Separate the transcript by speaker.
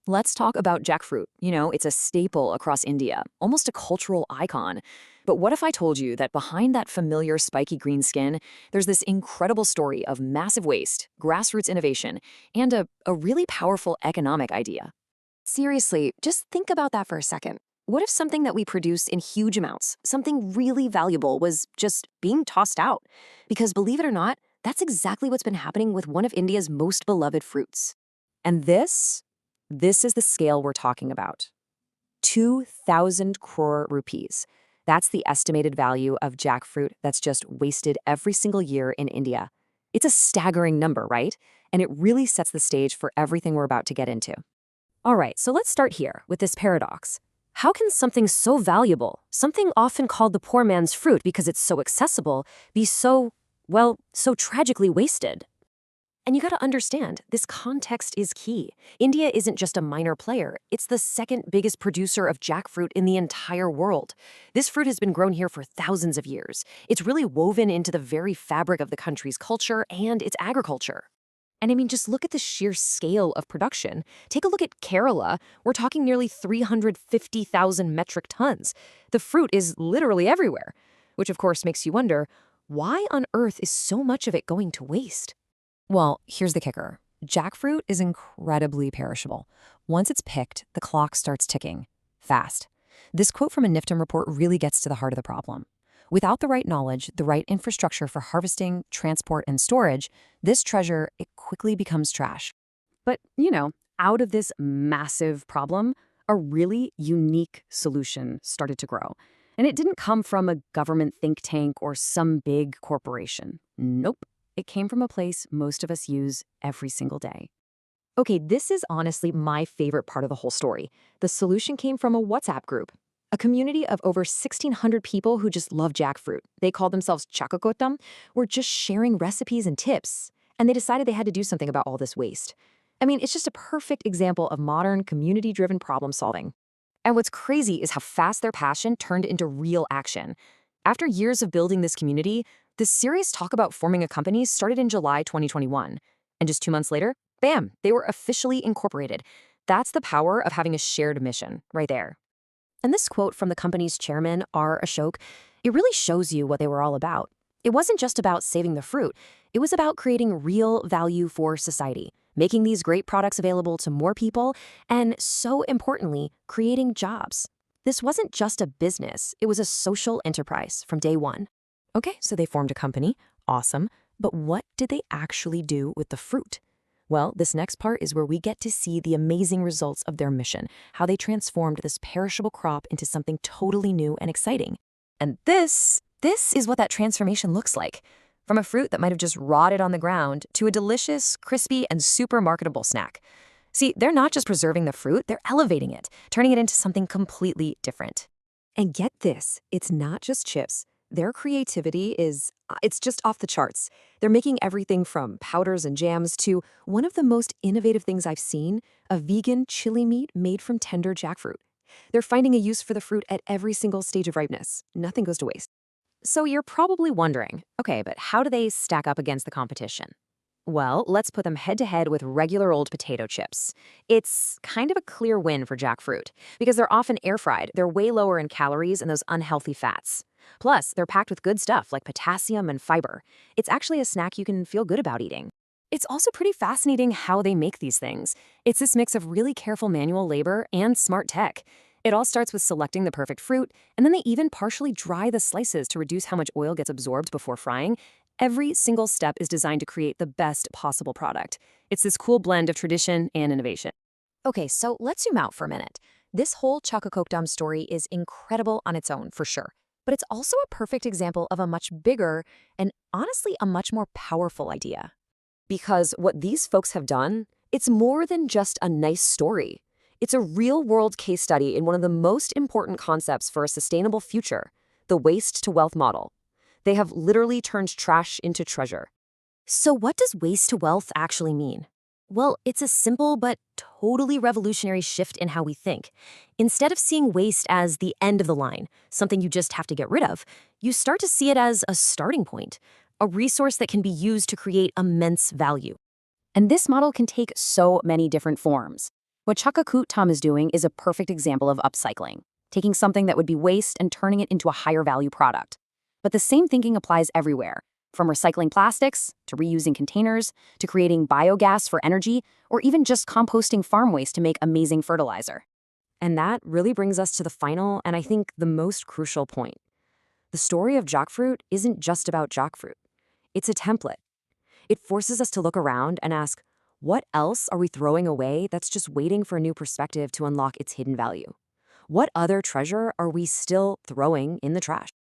Speaker 1: Let's talk about jackfruit. It's a staple across India, almost a cultural icon. But what if I told you that behind that familiar spiky green skin, there's this incredible story of massive waste, grassroots innovation, and a really powerful economic idea?
Speaker 2: Seriously, just think about that for a second. What if something that we produce in huge amounts, something really valuable, was just being tossed out? Because believe it or not, that's exactly what's been happening with one of India's most beloved fruits.
Speaker 1: And this is the scale we're talking about. 2,000 crore rupees. That's the estimated value of jackfruit that's just wasted every single year in India. It's a staggering number, right? And it really sets the stage for everything we're about to get into. All right, so let's start here with this paradox. How can something so valuable, something often called the poor man's fruit because it's so accessible, be so tragically wasted? And you gotta understand, this context is key. India isn't just a minor player, it's the second biggest producer of jackfruit in the entire world. This fruit has been grown here for thousands of years. It's really woven into the very fabric of the country's culture and its agriculture. And I mean, just look at the sheer scale of production. Take a look at Kerala. We're talking nearly 350,000 metric tons. The fruit is literally everywhere, which of course makes you wonder, why on earth is so much of it going to waste? Well, here's the kicker. Jackfruit is incredibly perishable. Once it's picked, the clock starts ticking. Fast. This quote from a NIFTM report really gets to the heart of the problem. Without the right knowledge, the right infrastructure for harvesting, transport, and storage, this treasure, it quickly becomes trash. But, out of this massive problem, a really unique solution started to grow. And it didn't come from a government think tank or some big corporation. Nope. It came from a place most of us use every single day. Okay, this is honestly my favorite part of the whole story. The solution came from a WhatsApp group, a community of over 1,600 people who just love jackfruit. They called themselves Chakotam, were just sharing recipes and tips, and they decided they had to do something about all this waste. I mean, it's just a perfect example of modern community-driven problem solving. And what's crazy is how fast their passion turned into real action. After years of building this community, the serious talk about forming a company started in July 2021. And just 2 months later, bam, they were officially incorporated. That's the power of having a shared mission right there. And this quote from the company's chairman, R. Ashok, it really shows you what they were all about. It wasn't just about saving the fruit. It was about creating real value for society, making these great products available to more people, and so importantly, creating jobs. This wasn't just a business, it was a social enterprise from day one. Okay, so they formed a company. Awesome. But what did they actually do with the fruit? Well, this next part is where we get to see the amazing results of their mission, how they transformed this perishable crop into something totally new and exciting. And this is what that transformation looks like. From a fruit that might have just rotted on the ground to a delicious, crispy, and super marketable snack. See, they're not just preserving the fruit, they're elevating it, turning it into something completely different. And get this, it's not just chips. Their creativity it's just off the charts. They're making everything from powders and jams to one of the most innovative things I've seen, a vegan chili meat made from tender jackfruit. They're finding a use for the fruit at every single stage of ripeness. Nothing goes to waste. So you're probably wondering, okay, but how do they stack up against the competition? Well, let's put them head-to-head with regular old potato chips. It's kind of a clear win for jackfruit, because they're often air-fried, they're way lower in calories and those unhealthy fats. Plus, they're packed with good stuff like potassium and fiber. It's actually a snack you can feel good about eating. It's also pretty fascinating how they make these things. It's this mix of really careful manual labor and smart tech. It all starts with selecting the perfect fruit, and then they even partially dry the slices to reduce how much oil gets absorbed before frying. Every single step is designed to create the best possible product. It's this cool blend of tradition and innovation. Okay, so let's zoom out for a minute. This whole Chakotam story is incredible on its own, for sure. But it's also a perfect example of a much bigger and honestly a much more powerful idea. Because what these folks have done, it's more than just a nice story. It's a real-world case study in one of the most important concepts for a sustainable future, the waste-to-wealth model. They have literally turned trash into treasure. So what does waste to wealth actually mean? Well, it's a simple but totally revolutionary shift in how we think. Instead of seeing waste as the end of the line, something you just have to get rid of, you start to see it as a starting point, a resource that can be used to create immense value. And this model can take so many different forms. What Chakotam is doing is a perfect example of upcycling, taking something that would be waste and turning it into a higher value product. But the same thinking applies everywhere, from recycling plastics, to reusing containers, to creating biogas for energy, or even just composting farm waste to make amazing fertilizer. And that really brings us to the final and I think the most crucial point. The story of jackfruit isn't just about jackfruit. It's a template. It forces us to look around and ask, what else are we throwing away that's just waiting for a new perspective to unlock its hidden value? What other treasure are we still throwing in the trash?